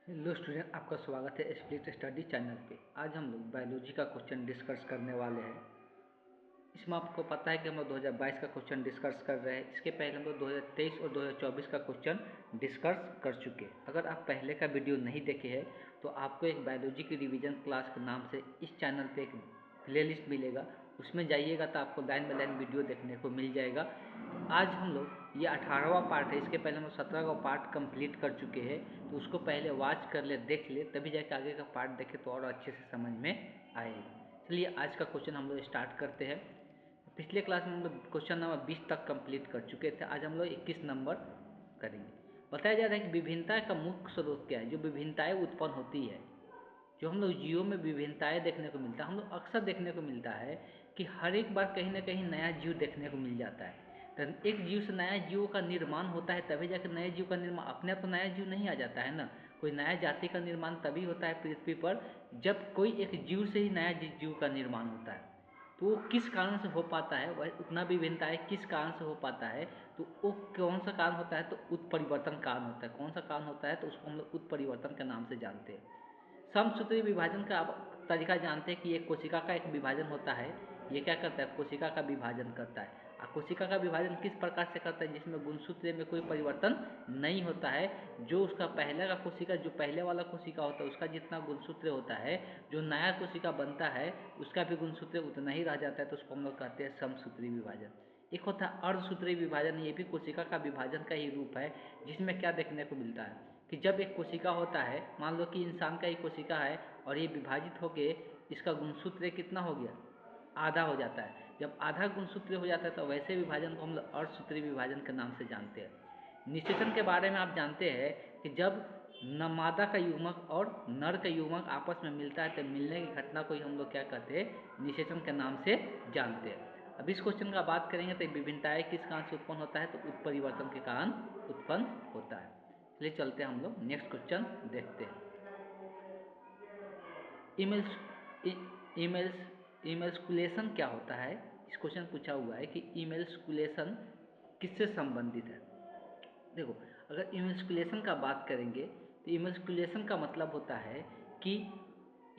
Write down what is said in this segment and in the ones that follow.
Hello student, आपका स्वागत है स्प्लिट स्टडी चैनल पे। आज हम लोग बायोलॉजी का क्वेश्चन डिस्कस करने वाले हैं। इसमें आपको पता है कि हम लोग 2022 का क्वेश्चन डिस्कस कर रहे हैं। इसके पहले हम लोग 2023 और 2024 का क्वेश्चन डिस्कस कर चुके हैं। अगर आप पहले का वीडियो नहीं देखे हैं तो आपको एक बायोलॉजी की रिवीजन क्लास के नाम से इस चैनल पे एक प्लेलिस्ट मिलेगा, उसमें जाइएगा तो आपको लाइन बाय लाइन वीडियो देखने को मिल जाएगा। आज हम लोग ये 18वां पार्ट है, इसके पहले हम लोग 17वां पार्ट कंप्लीट कर चुके हैं, तो उसको पहले वॉच कर ले, देख ले, तभी जाके आगे का पार्ट देखे तो और अच्छे से समझ में आएगा। चलिए आज का क्वेश्चन हम लोग स्टार्ट करते हैं। पिछले क्लास में हम लोग क्वेश्चन नंबर 20 तक कंप्लीट कर चुके थे। आज हम लोग 21 नंबर करेंगे। बताया जा रहा है कि विभिन्नता का मुख्य स्रोत क्या है। जो विभिन्नताएं उत्पन्न होती है, जो हम लोग जीवों में विभिन्नताएं देखने को मिलता है, हम लोग अक्सर देखने को मिलता है कि हर एक बार कहीं ना कहीं नया जीव देखने को मिल जाता है। तो एक जीव से नया जीव का निर्माण होता है, तभी जाकर नए जीव का निर्माण, अपने आप तो नया जीव नहीं आ जाता है ना। कोई नया जाति का निर्माण तभी होता है पृथ्वी पर जब कोई एक जीव से ही नया जीव का निर्माण होता है। तो वो किस कारण से हो पाता है, वह उतना विभिन्नता है किस कारण से हो पाता है, तो वो कौन सा कारण होता है, तो उत्परिवर्तन कारण होता है। कौन सा कारण होता है, तो उसको हम लोग उत्परिवर्तन के नाम से जानते हैं। समसूत्री विभाजन का आप तरीका जानते हैं कि एक कोशिका का एक विभाजन होता है। ये क्या करता है, कोशिका का विभाजन करता है। और कोशिका का विभाजन किस प्रकार से करता है, जिसमें गुणसूत्र में कोई परिवर्तन नहीं होता है। जो उसका पहले का कोशिका, जो पहले वाला कोशिका होता है उसका जितना गुणसूत्र होता है, जो नया कोशिका बनता है उसका भी गुणसूत्र उतना ही रह जाता है, तो उसको हम लोग कहते हैं समसूत्री विभाजन। एक होता है अर्धसूत्री विभाजन, ये भी कोशिका का विभाजन का ही रूप है, जिसमें क्या देखने को मिलता है कि जब एक कोशिका होता है, मान लो कि इंसान का एक कोशिका है और ये विभाजित होके इसका गुणसूत्र कितना हो गया, आधा हो जाता है। जब आधा गुणसूत्र हो जाता है तो वैसे विभाजन को हम लोग अर्धसूत्री विभाजन के नाम से जानते हैं। निषेचन के बारे में आप जानते हैं कि जब मादा का युग्मक और नर का युग्मक आपस में मिलता है तो मिलने की घटना को ही हम लोग क्या कहते हैं, निषेचन के नाम से जानते हैं। अब इस क्वेश्चन का बात करेंगे तो विभिन्नताएं किस कारण से उत्पन्न होता है, तो उत्परिवर्तन के कारण उत्पन्न होता है। चलिए चलते हैं, हम लोग नेक्स्ट क्वेश्चन देखते हैं। इमेल्स इमेल्स इमेल्सकुलेशन क्या होता है। इस क्वेश्चन पूछा हुआ है कि इमेल्सकुलेशन किससे संबंधित है। देखो, अगर इमेल्सकुलेशन का बात करेंगे तो इमेल्सकुलेशन का मतलब होता है कि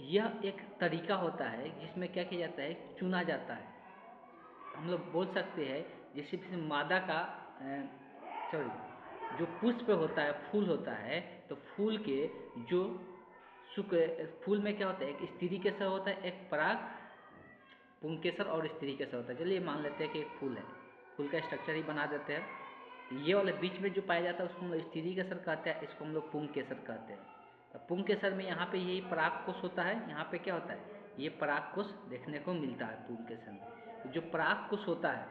यह एक तरीका होता है जिसमें क्या किया जाता है, चुना जाता है। हम लोग बोल सकते हैं जैसे मादा का सॉरी जो पुष्प होता है, फूल होता है, तो फूल के जो शुक्र, फूल में क्या होता है, एक स्त्री केसर होता है, एक पराग पुंकेसर और स्त्री केसर होता है। चलिए मान लेते हैं कि एक फूल है, फूल का स्ट्रक्चर ही बना देते हैं। ये वाले बीच में जो पाया जाता है उसको हम लोग स्त्री केसर कहते हैं, इसको हम लोग पुंकेसर कहते हैं। तो पुंकेसर में यहाँ पे यही परागकोश होता है, यहाँ पे क्या होता है, ये परागकोश देखने को मिलता है पुंकेसर में। तो जो परागकोश होता है,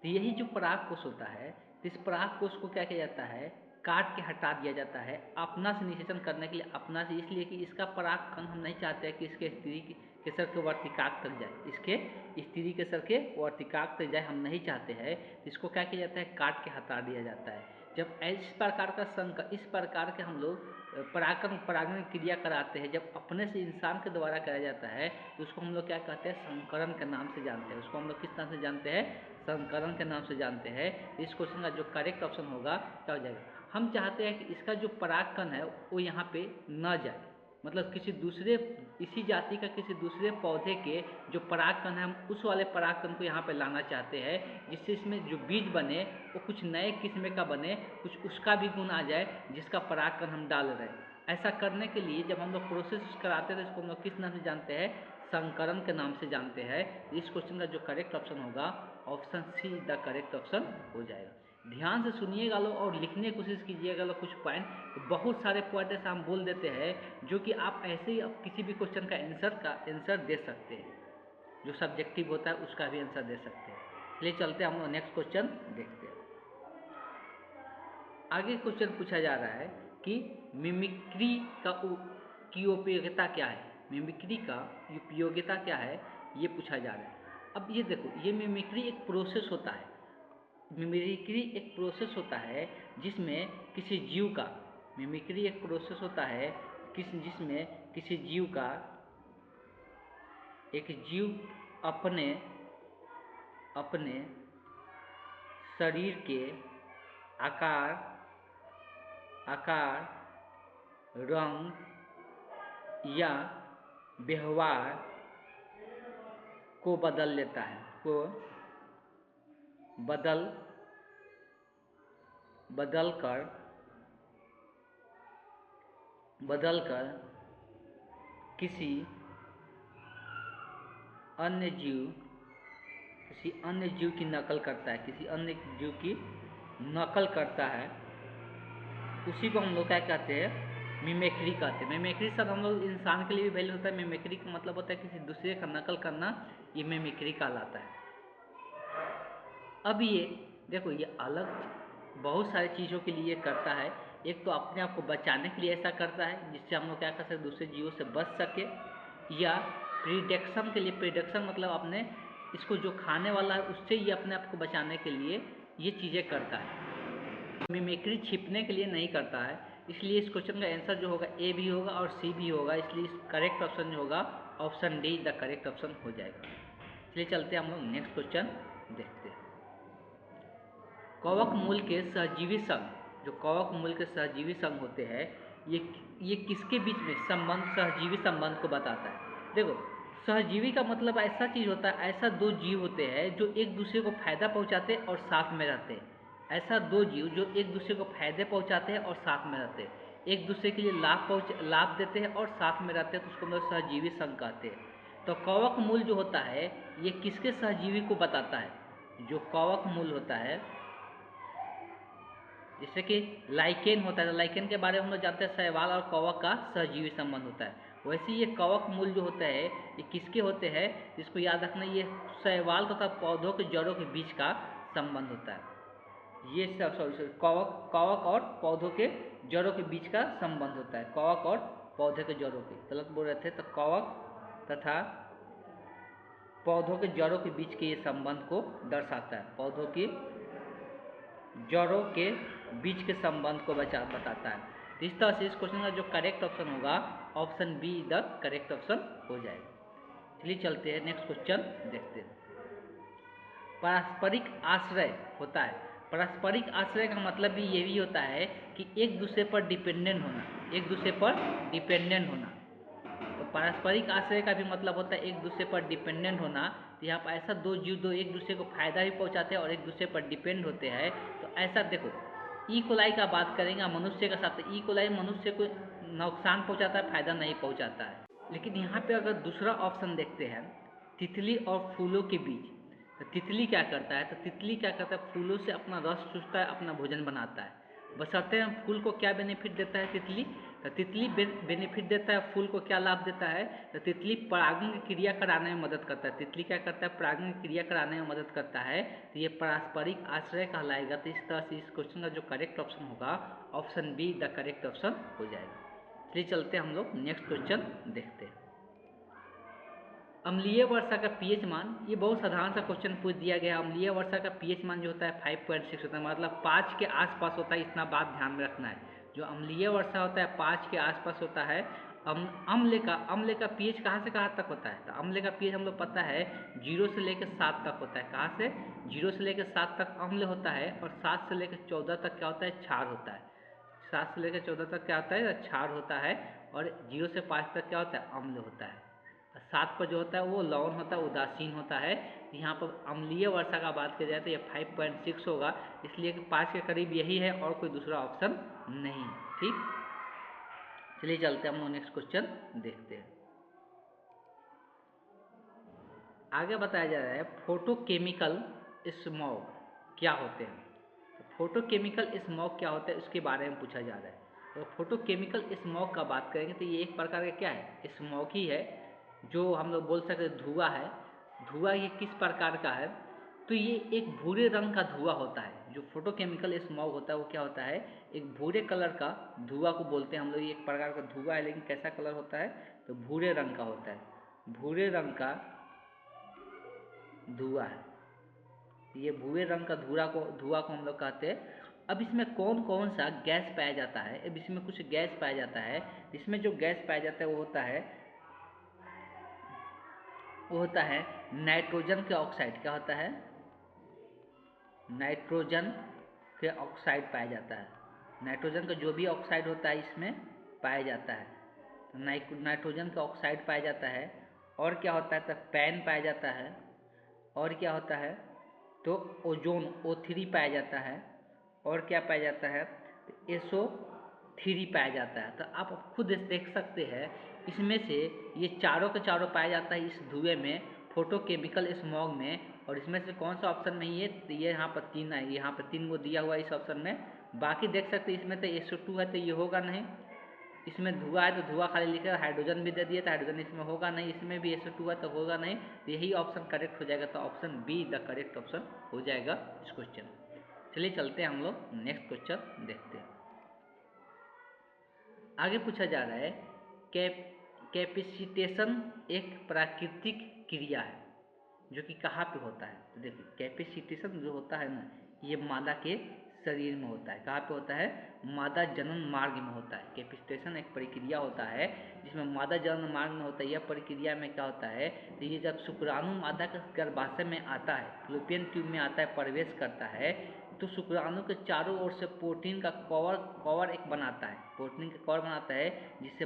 तो यही जो परागकोश होता है, तो इस परागकोश को क्या किया जाता है, काट के हटा दिया जाता है अपना से निषेचन करने के लिए। अपना से इसलिए कि इसका परागकण हम नहीं चाहते हैं कि इसके स्त्री केसर के वर्तिकाक तक जाए, इसके स्त्री केसर के वर्तिकाक तक जाए हम नहीं चाहते हैं। इसको क्या किया जाता है, काट के हटा दिया जाता है। जब इस प्रकार का संकर, इस प्रकार के हम लोग परागण क्रिया कराते हैं, जब अपने से इंसान के द्वारा कराया जाता है, तो उसको हम लोग क्या कहते हैं, संकरण के नाम से जानते हैं। उसको हम लोग किस नाम से जानते हैं, संकरण के नाम से जानते हैं। इस क्वेश्चन का जो करेक्ट ऑप्शन होगा क्या हो जाएगा, हम चाहते हैं कि इसका जो परागकण है वो यहाँ पे न जाए, मतलब किसी दूसरे, इसी जाति का किसी दूसरे पौधे के जो परागकण है, हम उस वाले परागकण को यहाँ पे लाना चाहते हैं, जिससे इसमें जो बीज बने वो कुछ नए किस्म का बने, कुछ उसका भी गुण आ जाए जिसका परागकण हम डाल रहे हैं। ऐसा करने के लिए जब हम लोग प्रोसेस कराते थे, इसको हम लोग किस नाम से जानते हैं, संकरण के नाम से जानते हैं। इस क्वेश्चन का जो करेक्ट ऑप्शन होगा, option see the correct option हो जाएगा। ध्यान से सुनिएगा लो और लिखने की कोशिश कीजिएगा लो कुछ पॉइंट। तो बहुत सारे पॉइंट ऐसा हम बोल देते हैं जो कि आप ऐसे ही किसी भी क्वेश्चन का आंसर दे सकते हैं, जो सब्जेक्टिव होता है उसका भी आंसर दे सकते हैं। चलिए चलते हैं, हम लोग नेक्स्ट क्वेश्चन देखते हैं। आगे क्वेश्चन पूछा जा रहा है कि मिमिक्री की उपयोगिता क्या है। मिमिक्री का उपयोगिता क्या है, ये पूछा जा रहा है। अब ये देखो, ये मिमिक्री एक प्रोसेस होता है। मिमिक्री एक प्रोसेस होता है जिसमें किसी जीव का, मिमिक्री एक प्रोसेस होता है जिसमें किसी जीव का, एक जीव अपने अपने शरीर के आकार आकार रंग या व्यवहार को बदल लेता है, को बदलकर किसी अन्य जीव की नकल करता है, उसी को हम लोग क्या कहते हैं, मिमिक्री कहते हैं। मिमिक्री शब्द हम लोग इंसान के लिए भी वैलिड होता है। मिमिक्री का मतलब होता है किसी दूसरे का नकल करना, ये मिमिक्री कहलाता है। अब ये देखो, ये अलग बहुत सारी चीज़ों के लिए करता है। एक तो अपने आप को बचाने के लिए ऐसा करता है, जिससे हम लोग क्या कर सकते, दूसरे जीवों से बच सके, या प्रिडेक्शन के लिए। प्रिडेक्शन मतलब अपने इसको जो खाने वाला है उससे ये अपने आप को बचाने के लिए ये चीज़ें करता है। मिमिक्री छिपने के लिए नहीं करता है। इसलिए इस क्वेश्चन का आंसर जो होगा ए भी होगा और सी भी होगा। इसलिए इस करेक्ट ऑप्शन जो होगा option D the correct option हो जाएगा। इसलिए चलते हैं हम लोग नेक्स्ट क्वेश्चन देखते हैं। कवक मूल के सहजीवी संघ, जो कवक मूल के सहजीवी संघ होते हैं, ये किसके बीच में संबंध, सहजीवी संबंध को बताता है। देखो, सहजीवी का मतलब ऐसा चीज़ होता है, ऐसा दो जीव होते हैं जो एक दूसरे को फायदा पहुंचाते हैं और साथ में रहते हैं। ऐसा दो जीव जो एक दूसरे को फायदे पहुंचाते हैं और साथ में रहते हैं, एक दूसरे के लिए लाभ देते हैं और साथ में रहते हैं, तो उसको हम लोग सहजीवी संघ कहते हैं। तो कवक मूल जो होता है ये किसके सहजीवी को बताता है, जो कवक मूल होता है, जैसे कि लाइकेन होता है, तो लाइकेन के बारे में हम लोग जानते हैं शैवाल और कवक का सहजीवी संबंध होता है। वैसे ये कवक मूल जो होता है ये किसके होते हैं, जिसको याद रखना, ये शैवाल तथा पौधों के जड़ों के बीच का संबंध होता है। ये सब कवक और पौधों के जड़ों के बीच का संबंध होता है। कवक और पौधे के जड़ों के, गलत बोल रहे थे, तो कवक तथा पौधों के जड़ों के बीच के ये संबंध को दर्शाता है। पौधों की जड़ों के बीच के संबंध को बताता है। तो इस तरह से इस क्वेश्चन का जो करेक्ट ऑप्शन होगा option be the correct option हो जाएगा। चलिए चलते हैं नेक्स्ट क्वेश्चन देखते हैं। पारस्परिक आश्रय होता है। पारस्परिक आश्रय का मतलब भी ये भी होता है कि एक दूसरे पर डिपेंडेंट होना, एक दूसरे पर डिपेंडेंट होना। तो पारस्परिक आश्रय का भी मतलब होता है एक दूसरे पर डिपेंडेंट होना। तो यहाँ पर ऐसा दो जीव दो एक दूसरे को फायदा भी पहुँचाते हैं और एक दूसरे पर डिपेंड होते हैं। तो ऐसा देखो, ई कोलाई का बात करेंगे मनुष्य का साथ, ई कोलाई मनुष्य को नुकसान पहुँचाता है, फायदा नहीं पहुँचाता है। लेकिन यहाँ पे अगर दूसरा ऑप्शन देखते हैं, तितली और फूलों के बीच, तो तितली क्या करता है, तो तितली क्या करता है, फूलों से अपना रस चूसता है, अपना भोजन बनाता है। बशर्ते फूल को क्या बेनिफिट देता है तितली, तो तितली बेनिफिट देता है, फूल को क्या लाभ देता है, तो तितली परागण की क्रिया कराने में मदद करता है। तितली क्या करता है, परागण की क्रिया कराने में मदद करता है। तो ये पारस्परिक आश्रय कहलाएगा। तो इस तरह से इस क्वेश्चन का जो करेक्ट ऑप्शन होगा option be the correct option हो जाएगा। चलिए चलते हैं हम लोग नेक्स्ट क्वेश्चन देखते हैं। अम्लीय वर्षा का पीएच मान, ये बहुत साधारण सा क्वेश्चन पूछ दिया गया। अम्लीय वर्षा का पीएच मान जो होता है 5.6 होता है, मतलब 5 के आसपास होता है। इतना बात ध्यान में रखना है, जो अम्लीय वर्षा होता है 5 के आसपास होता है। अम्ल का पीएच कहाँ से कहाँ तक होता है, तो अम्ल का पीएच हम लोग पता है 0 से लेकर 7 तक होता है। कहाँ से 0 से लेकर 7 तक अम्ल होता है, और 7 से लेकर 14 तक क्या होता है, क्षार होता है। 7 से लेकर 14 तक क्या होता है, क्षार होता है। और 0 से 5 तक क्या होता है, अम्ल होता है। 7 पर जो होता है वो लवण होता है, उदासीन होता है। यहाँ पर अम्लीय वर्षा का बात किया जाए तो ये 5.6 होगा, इसलिए कि 5 के करीब यही है और कोई दूसरा ऑप्शन नहीं। ठीक, चलिए चलते हैं हम लोग नेक्स्ट क्वेश्चन देखते हैं। आगे बताया जा रहा है फोटोकेमिकल स्मॉग क्या होते हैं। तो फोटोकेमिकल स्मॉग क्या होता है उसके बारे में पूछा जा रहा है। तो फोटोकेमिकल स्मॉग का बात करेंगे तो ये एक प्रकार का क्या है, स्मॉग ही है, जो हम लोग बोल सकते हैं धुआं है। धुआं ये किस प्रकार का है, तो ये एक भूरे रंग का धुआं होता है। जो फोटोकेमिकल स्मॉग होता है वो क्या होता है, एक भूरे कलर का धुआं को बोलते हैं हम लोग। ये एक प्रकार का धुआं है, लेकिन कैसा कलर होता है, तो भूरे रंग का होता है। भूरे रंग का धुआं है, ये भूरे रंग का धुआं को हम लोग कहते हैं। अब इसमें कौन कौन सा गैस पाया जाता है, अब इसमें कुछ गैस पाया जाता है। इसमें जो गैस पाया जाता है वो होता है नाइट्रोजन के ऑक्साइड। क्या होता है, नाइट्रोजन के ऑक्साइड पाया जाता है। नाइट्रोजन का जो भी ऑक्साइड होता है इसमें पाया जाता है, तो नाइट्रोजन का ऑक्साइड पाया जाता है, और क्या होता है तो पैन पाया जाता है, और क्या होता है तो ओजोन O3 पाया जाता है, और क्या पाया जाता है तो SO3 पाया जाता है। तो आप खुद देख सकते हैं इसमें से ये चारों के चारों पाया जाता है इस धुएं में, फोटोकेमिकल स्मॉग में। और इसमें से कौन सा ऑप्शन में ये यहाँ पर 3 है, यहाँ पर 3 को दिया हुआ है इस ऑप्शन में। बाकी देख सकते हैं इसमें तो SO2 है तो ये होगा नहीं, इसमें धुआं है तो धुआं खाली लिखा है, हाइड्रोजन भी दे दिया तो हाइड्रोजन इसमें होगा नहीं, इसमें भी SO2 है तो होगा नहीं, तो यही ऑप्शन करेक्ट हो जाएगा। तो option be the correct option हो जाएगा इस क्वेश्चन। चलिए चलते हैं हम लोग नेक्स्ट क्वेश्चन देखते हैं। आगे पूछा जा रहा है कैपेसिटेशन एक प्राकृतिक क्रिया है जो कि कहाँ पे होता है। तो देखिए कैपेसिटेशन जो होता है ना, ये मादा के शरीर में होता है। कहाँ पे होता है, मादा जनन मार्ग में होता है। कैपेसिटेशन एक प्रक्रिया होता है जिसमें मादा जनन मार्ग में होता है। यह प्रक्रिया में क्या होता है तो ये जब शुक्राणु मादा के गर्भाशय में आता है, फैलोपियन ट्यूब में आता है, प्रवेश करता है, तो शुक्राणु के चारों ओर से प्रोटीन का कवर एक बनाता है, प्रोटीन का कवर बनाता है जिससे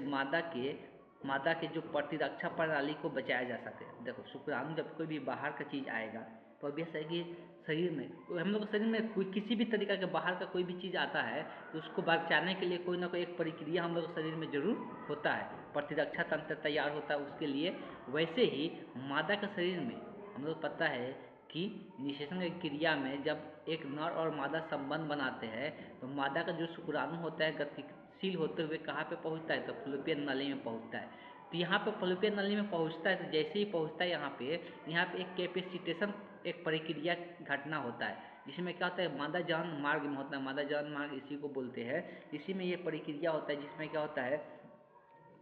मादा के जो प्रतिरक्षा प्रणाली को बचाया जा सके। देखो शुक्राणु जब कोई भी बाहर का चीज़ आएगा तो अब ऐसा है कि शरीर में, हम लोग शरीर में कोई किसी भी तरीका के बाहर का कोई भी चीज़ आता है तो उसको बचाने के लिए कोई ना कोई एक प्रक्रिया हम लोग शरीर में जरूर होता है, प्रतिरक्षा तंत्र तैयार होता है उसके लिए। वैसे ही मादा के शरीर में हम लोग पता है कि निषेचन की क्रिया में जब एक नर और मादा संबंध बनाते हैं तो मादा का जो शुक्राणु होता है गतिशील होते हुए कहाँ पे पहुँचता है तो फैलोपियन नली में पहुँचता है। तो यहाँ पे फैलोपियन नली में पहुँचता है तो जैसे ही पहुँचता है यहाँ पे एक कैपेसिटेशन एक प्रक्रिया घटना होता है जिसमें क्या होता है मादा जनन मार्ग में होता है। मादा जनन मार्ग इसी को बोलते हैं। इसी में ये प्रक्रिया होता है जिसमें क्या होता है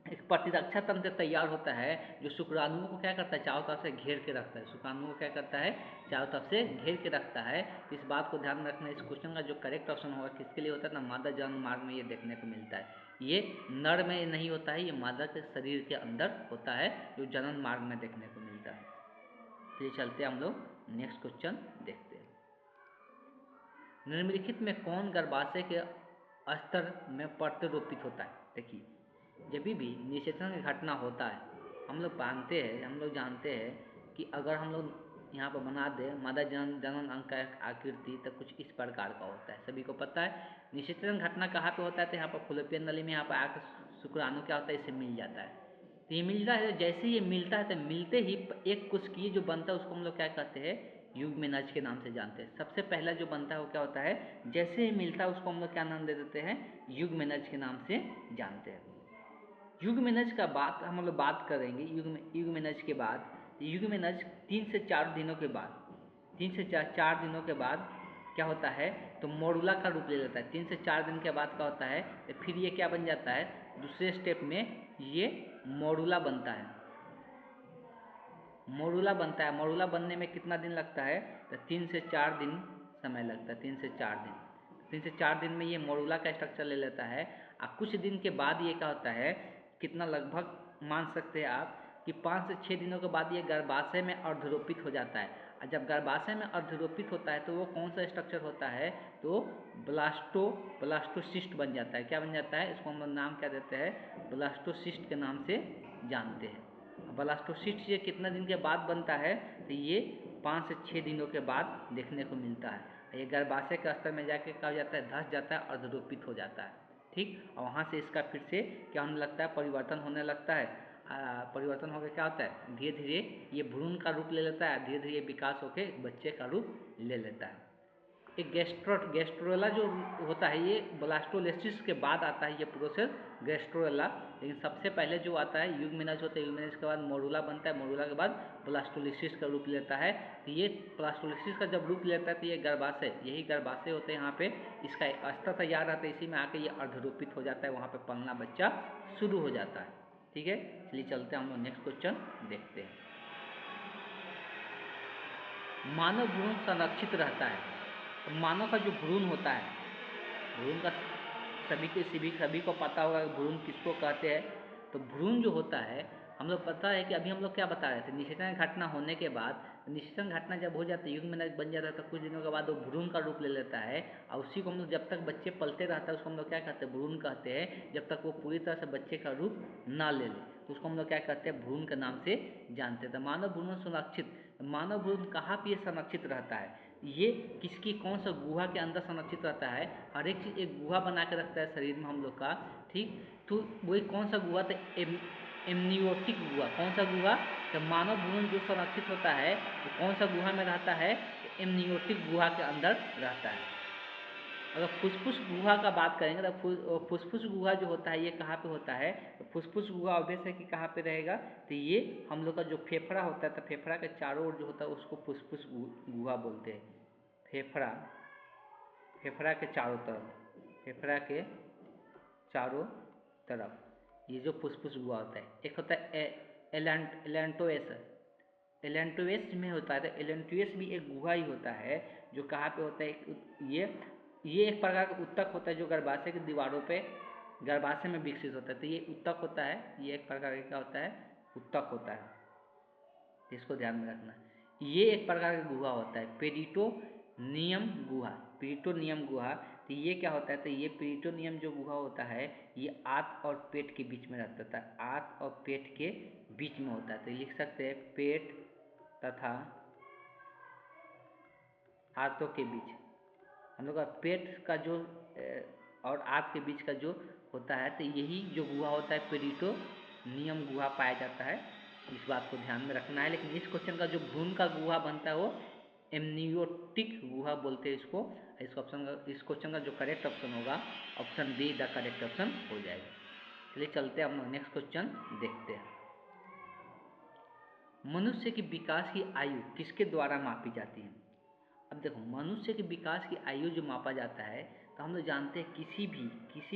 एक प्रतिरक्षा तंत्र तैयार होता है जो शुक्राणुओं को क्या करता है चारों तरफ से घेर के रखता है। शुक्राणुओं को क्या करता है चारों तरफ से घेर के रखता है। तो इस बात को ध्यान रखना, इस क्वेश्चन का जो करेक्ट ऑप्शन होगा किसके लिए होता है ना, मादा जनन मार्ग में ये देखने को मिलता है। ये नर में नहीं होता है, ये मादा के शरीर के अंदर होता है जो जनन मार्ग में देखने को मिलता है। चलिए चलते हैं हम लोग नेक्स्ट क्वेश्चन देखते हैं। निम्नलिखित में कौन गर्भाशय के स्तर में प्रत्यारोपित होता है। देखिए जब भी निषेचन की घटना होता है हम लोग जानते हैं कि अगर हम लोग यहाँ पर बना दे मादा जनन अंग का आकृति तो कुछ इस प्रकार का होता है, सभी को पता है। निषेचन घटना कहाँ पे होता है तो यहाँ पर फैलोपियन नली में, यहाँ पर आकर शुक्राणु क्या होता है इससे मिल जाता है। तो ये मिलता है, जैसे ये मिलता है तो मिलते ही एक कोशिकीय जो बनता है उसको हम लोग क्या कहते हैं युग्मनज के नाम से जानते हैं। सबसे पहला जो बनता है वो क्या होता है, जैसे ही मिलता है उसको हम लोग क्या नाम दे देते हैं युग्मनज के नाम से जानते हैं। युग्मनज का बात हम लोग बात करेंगे युग्मनज के बाद। युग्मनज 3 से 4 दिनों के बाद 3 से 4 दिनों के बाद क्या होता है तो मोडुला का रूप ले लेता है। 3 से 4 दिन के बाद क्या होता है तो फिर ये क्या बन जाता है, दूसरे स्टेप में ये मोडुला बनता है। मोडुला बनता है, मोडुला बनने में कितना दिन लगता है तो 3 से 4 दिन समय लगता है। 3 से 4 दिन, 3 से 4 दिन में ये मोडुला का स्ट्रक्चर ले लेता है। और कुछ दिन के बाद ये क्या होता है, कितना लगभग मान सकते हैं आप कि 5 से 6 दिनों के बाद ये गर्भाशय में अर्धरोपित हो जाता है। और जब गर्भाशय में अर्धरोपित होता है तो वो कौन सा स्ट्रक्चर होता है तो ब्लास्टोसिस्ट बन जाता है। क्या बन जाता है, इसको हम नाम क्या देते हैं ब्लास्टोसिस्ट के नाम से जानते हैं। ब्लास्टोसिस्ट ये कितना दिन के बाद बनता है तो ये 5 से 6 दिनों के बाद देखने को मिलता है। ये गर्भाशय के स्तर में जाके क्या हो जाता है धंस जाता है, अर्धरोपित हो जाता है। ठीक, और वहाँ से इसका फिर से क्या होने लगता है परिवर्तन होने लगता है। परिवर्तन होकर क्या होता है धीरे धीरे ये भ्रूण का रूप ले लेता है, धीरे धीरे विकास होकर बच्चे का रूप ले लेता है। एक गैस्ट्रोला जो होता है ये ब्लास्टोलिसिस के बाद आता है ये प्रोसेस गैस्ट्रोला। लेकिन सबसे पहले जो आता है युग्मनज होता है, युग्मनज के बाद मोडुला बनता है, मोडुला के बाद ब्लास्टोलिसिस का रूप लेता है। तो ये ब्लास्टोलिसिस का जब रूप लेता है तो ये गर्भाशय, यही गर्भाशय होते हैं, यहाँ पे इसका एक स्तर तैयार रहता है, इसी में आके ये अर्धरोपित हो जाता है, वहाँ पे पलना बच्चा शुरू हो जाता है। ठीक है, चलिए चलते हैं हम लोग नेक्स्ट क्वेश्चन देखते हैं। मानव भ्रूण संरक्षित रहता है। तो मानव का जो भ्रूण होता है, भ्रूण का सभी को पता होगा भ्रूण किसको कहते हैं। तो भ्रूण जो होता है हम लोग पता है कि अभी हम लोग क्या बता रहे थे, निषेचन घटना होने के बाद, निषेचन घटना जब हो जाती है, युग्म में बन जाता है, तो कुछ दिनों के बाद वो भ्रूण का रूप ले लेता है, और उसी को हम लोग जब तक बच्चे पलते रहता है उसको हम लोग क्या कहते हैं, भ्रूण कहते हैं। जब तक वो पूरी तरह से बच्चे का रूप ना ले ले तो उसको हम लोग क्या कहते हैं, भ्रूण के नाम से जानते हैं। तो मानव भ्रूण संरक्षित, मानव भ्रूण कहाँ पे संरक्षित रहता है, ये किसकी कौन सा गुहा के अंदर संरक्षित रहता है। हर एक चीज़ एक गुहा बना के रखता है शरीर में हम लोग का, ठीक। तो वही कौन सा गुहा, तो एमनियोटिक गुहा। कौन सा गुहा, तो मानव भ्रूण जो संरक्षित होता है वो कौन सा गुहा में रहता है, एमनियोटिक गुहा के अंदर रहता है। अगर फुसफुस गुहा का बात करेंगे तो फुसफुस गुहा जो होता है ये कहाँ पे होता है, तो फुसफुस गुहा ऑब्वियस है कि कहाँ पे रहेगा, तो ये हम लोग का जो फेफड़ा होता है, तो फेफड़ा के चारों ओर जो होता है उसको फुसफुस गुहा बोलते हैं। फेफड़ा, फेफड़ा के चारों तरफ, फेफड़ा के चारों तरफ ये जो फुसफुस गुहा होता है। एक होता है एलेंटोएस, एलेंटोएस में होता है, तो एलेंटोएस भी एक गुहा ही होता है जो कहाँ पे होता है, ये एक प्रकार का उत्तक होता है जो गर्भाशय की दीवारों पे, गर्भाशय में विकसित होता है, तो ये उत्तक होता है, ये एक प्रकार का होता है, उत्तक होता है, इसको ध्यान में रखना। ये एक प्रकार का गुहा होता है, पेरिटोनियम गुहा, पेरिटोनियम गुहा। तो ये क्या होता है, तो ये पेरिटोनियम जो गुहा होता है ये आंत और पेट के बीच में रहता है, आंत और पेट के बीच में होता है। तो लिख सकते हैं पेट तथा आंतों के बीच, हम लोग का पेट का जो और आंत के बीच का जो होता है, तो यही जो गुहा होता है पेरिटोनियम गुहा पाया जाता है। इस बात को ध्यान में रखना है। लेकिन इस क्वेश्चन का जो भ्रूण का गुहा बनता है वो एमनियोटिक गुहा बोलते हैं इसको। इस क्वेश्चन का जो करेक्ट ऑप्शन होगा option be the correct option हो जाएगा। चलिए चलते हैं, हम लोग नेक्स्ट क्वेश्चन देखते हैं। मनुष्य की विकास की आयु किसके द्वारा मापी जाती है। अब देखो, मनुष्य के विकास की आयु जो मापा जाता है, तो हम लोग जानते हैं किसी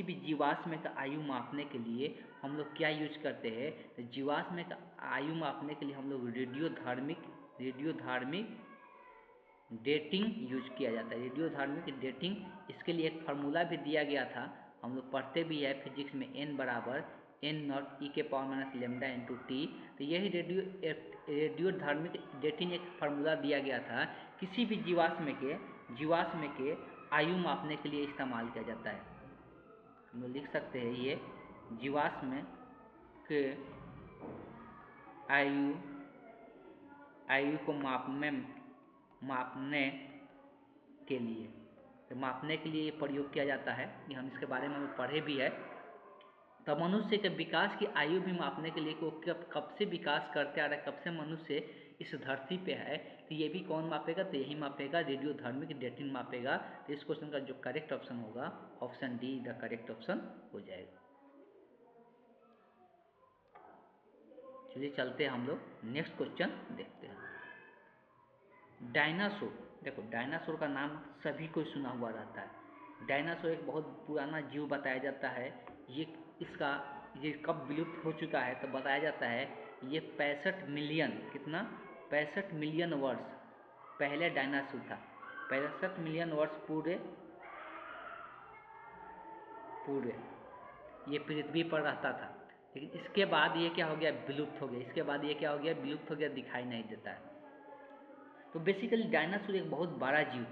भी जीवाश्म का आयु मापने के लिए हम लोग क्या यूज करते हैं, तो जीवाश्म का आयु मापने के लिए हम लोग रेडियोधार्मिक डेटिंग यूज किया जाता है। रेडियोधार्मिक डेटिंग, इसके लिए एक फार्मूला भी दिया गया था, हम लोग पढ़ते भी है फिजिक्स में, n बराबर n0 e के power minus lambda into T. तो यही रेडियोधार्मिक डेटिंग एक फार्मूला दिया गया था, किसी भी जीवाश्म के आयु मापने के लिए इस्तेमाल किया जाता है। हम लोग लिख सकते हैं ये जीवाश्म के आयु को मापने के लिए प्रयोग किया जाता है। कि हम इसके बारे में हम पढ़े भी है। तो मनुष्य के विकास की आयु भी मापने के लिए वो कब से विकास करते आ रहा है, कब से मनुष्य इस धरती पे है, तो ये भी कौन मापेगा, तो यही मापेगा, रेडियोधार्मिक डेटिंग मापेगा। तो इस क्वेश्चन का जो करेक्ट ऑप्शन होगा option D the correct option हो जाएगा। चलिए चलते हैं, हम लोग नेक्स्ट क्वेश्चन देखते हैं। डायनासोर, देखो डायनासोर का नाम सभी को सुना हुआ रहता है। डायनासोर एक बहुत पुराना जीव बताया जाता है। ये कब विलुप्त हो चुका है, तो बताया जाता है ये 65 मिलियन, कितना, 65 मिलियन वर्ष पहले डायनासोर था। 65 मिलियन वर्ष पूरे ये पृथ्वी पर रहता था। लेकिन इसके बाद ये क्या हो गया, विलुप्त हो गया, विलुप्त हो गया, दिखाई नहीं देता है। तो बेसिकली डायनासोर एक बहुत बड़ा जीव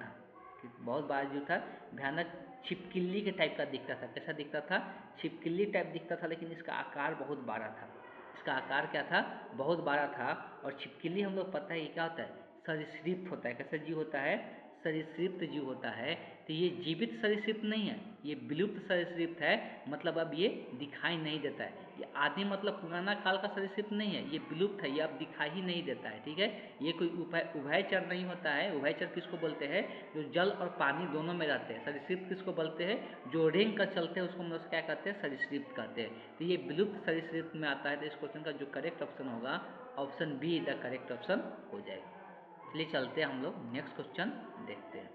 था, भयानक छिपकली के टाइप का दिखता था। कैसा दिखता था, छिपकली टाइप दिखता था, लेकिन इसका आकार बहुत बड़ा था। इसका आकार क्या था, बहुत बड़ा था। और छिपकली हम लोग पता है ये क्या होता है, सरीसृप होता है। कैसा जीव होता है, सरीसृप जीव होता है। तो ये जीवित सरीसृप नहीं है, ये विलुप्त सरीसृप है, मतलब अब ये दिखाई नहीं देता है। ये आदि मतलब पुराना काल का सरीसृप नहीं है, ये विलुप्त है, ये अब दिखाई ही नहीं देता है, ठीक है। ये कोई उभयचर नहीं होता है। उभयचर किसको बोलते हैं, जो जल और पानी दोनों में रहते हैं। सरीसृप किसको बोलते हैं, जो रेंग कर चलते हैं उसको हम लोग क्या कहते हैं, सरीसृप कहते हैं। तो ये विलुप्त सरीसृप में आता है। तो इस क्वेश्चन का जो करेक्ट ऑप्शन होगा option be the correct option हो जाएगा। चलिए चलते हैं, हम लोग नेक्स्ट क्वेश्चन देखते हैं।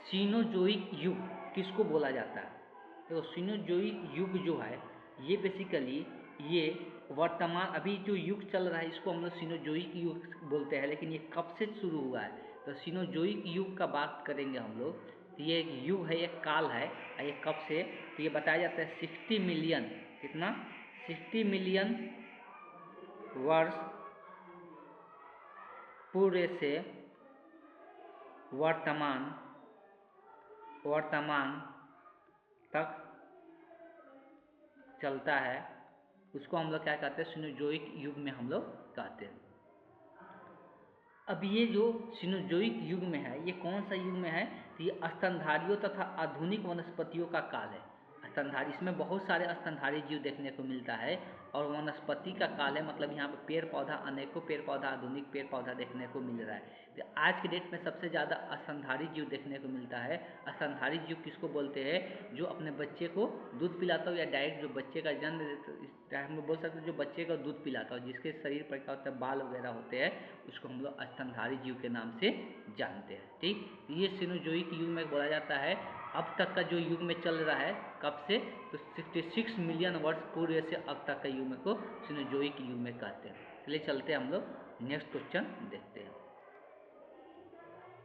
सीनोजोइक युग किसको बोला जाता है। देखो सीनोजोइक युग जो है ये बेसिकली ये वर्तमान अभी जो युग चल रहा है इसको हम लोग सीनोजोइक युग बोलते हैं। लेकिन ये कब से शुरू हुआ है, तो सीनोजोइक युग का बात करेंगे हम लोग, तो ये एक युग है, एक काल है। ये कब से, तो ये बताया जाता है 60 मिलियन, कितना, 60 मिलियन वर्ष पूर्व से वर्तमान तक चलता है, उसको हम लोग क्या कहते हैं, सिनोजोइक युग में हम लोग कहते हैं। अब ये जो सिनोजोइक युग में है, ये कौन सा युग में है? तो ये स्तनधारियों तथा आधुनिक वनस्पतियों का काल है। स्तनधारी, इसमें बहुत सारे स्तनधारी जीव देखने को मिलता है और वनस्पति का काल है, मतलब यहाँ पर पेड़ पौधा, अनेकों पेड़ पौधा, आधुनिक पेड़ पौधा देखने को मिल रहा है। तो आज के डेट में सबसे ज़्यादा स्तनधारी जीव देखने को मिलता है। स्तनधारी जीव किसको बोलते हैं? जो अपने बच्चे को दूध पिलाता हो या डायरेक्ट जो बच्चे का जन्म देता है, हम लोग बोल सकते हैं जो बच्चे को दूध पिलाता हो, जिसके शरीर पर क्या होता है, बाल वगैरह होते हैं, उसको हम लोग स्तनधारी जीव के नाम से जानते हैं। ठीक, ये सिनोजोइक युग में बोला जाता है। अब तक का जो युग में चल रहा है, कब से? तो 66 मिलियन वर्ष पूर्व से अब तक का युग में को सिनोजोइक युग में कहते हैं। चलिए चलते हैं, हम लोग नेक्स्ट क्वेश्चन देखते हैं।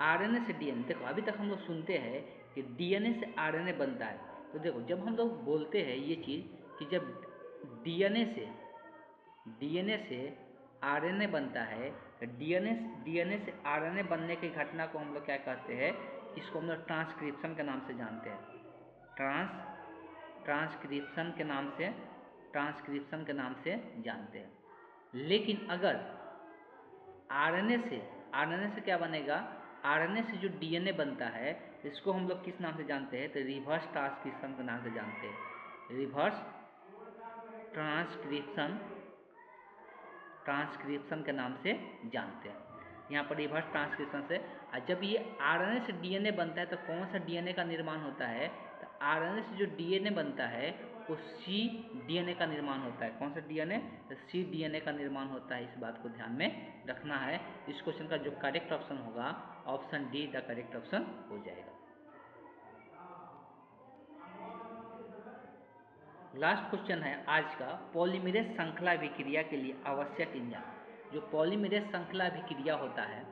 आरएनए से डीएनए, देखो अभी तक हम लोग सुनते हैं कि डीएनए से आरएनए बनता है। तो देखो जब हम लोग बोलते हैं ये चीज़ कि जब डीएनए से आरएनए बनता है, तो डीएनए से आरएनए बनने की घटना को हम लोग क्या कहते हैं? इसको हम लोग ट्रांसक्रिप्शन के नाम से जानते हैं। ट्रांसक्रिप्शन के नाम से जानते हैं। लेकिन अगर आरएनए से क्या बनेगा? आरएनए से जो डीएनए बनता है, इसको हम लोग किस नाम से जानते हैं? तो रिवर्स ट्रांसक्रिप्शन के नाम से जानते हैं। रिवर्स ट्रांसक्रिप्शन के नाम से जानते हैं। यहाँ पर रिवर्स ट्रांसक्रिप्शन से, और जब ये आरएनए से डीएनए बनता है तो कौन सा डीएनए का निर्माण होता है? तो आरएनए से जो डीएनए बनता है वो सी डीएनए का निर्माण होता है। कौन सा डीएनए? तो सी डीएनए का निर्माण होता है। इस बात को ध्यान में रखना है। इस क्वेश्चन का जो करेक्ट ऑप्शन होगा, option D the correct option हो जाएगा। लास्ट क्वेश्चन है आज का, पॉलीमरेज श्रृंखला अभिक्रिया के लिए आवश्यक एंजाइम। जो पॉलीमरेज श्रृंखला अभिक्रिया होता है,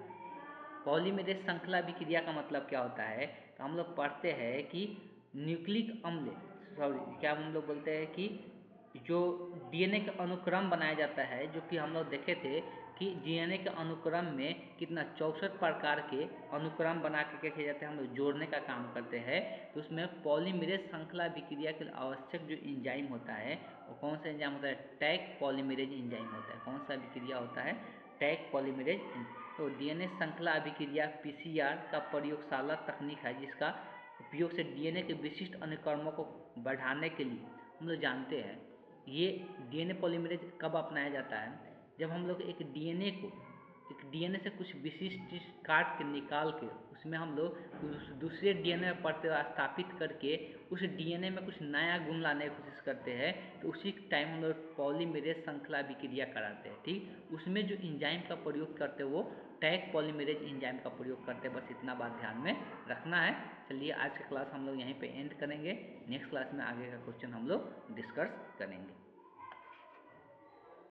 पॉलीमरेज श्रृंखला अभिक्रिया का मतलब क्या होता है? तो हम लोग पढ़ते हैं कि न्यूक्लिक अम्ल, क्या हम लोग बोलते हैं कि जो डीएनए का अनुक्रम बनाया जाता है, जो कि हम लोग देखे थे कि डीएनए के अनुक्रम में कितना 64 प्रकार के अनुक्रम बना के क्या किया जाता है, हम लोग जोड़ने का काम करते हैं। तो उसमें पॉलीमरेज श्रृंखला अभिक्रिया के लिए आवश्यक जो एंजाइम होता है वो कौन सा एंजाइम होता है? टैग पॉलीमरेज एंजाइम होता है। कौन सा अभिक्रिया होता है? Tag polymerase. तो डीएनए श्रृंखला अभिक्रिया पीसीआर का प्रयोगशाला तकनीक है, जिसका उपयोग से डीएनए के विशिष्ट अनुक्रमों को बढ़ाने के लिए हम लोग जानते हैं। ये डीएनए पॉलीमरेज कब अपनाया जाता है? जब हम लोग एक डीएनए से कुछ विशिष्ट चीज़ काट के निकाल के उसमें हम लोग दूसरे डीएनए में प्रतिस्थापित करके उस डीएनए में कुछ नया गुण लाने की कोशिश करते हैं, तो उसी टाइम हम लोग पॉलीमरेज श्रृंखला अभिक्रिया कराते हैं। ठीक, उसमें जो एंजाइम का प्रयोग करते हैं वो टैग पॉलीमरेज एंजाइम का प्रयोग करते हैं। बस इतना बात ध्यान में रखना है। चलिए आज का क्लास हम लोग यहीं पे एंड करेंगे। नेक्स्ट क्लास में आगे का क्वेश्चन हम लोग डिस्कस करेंगे।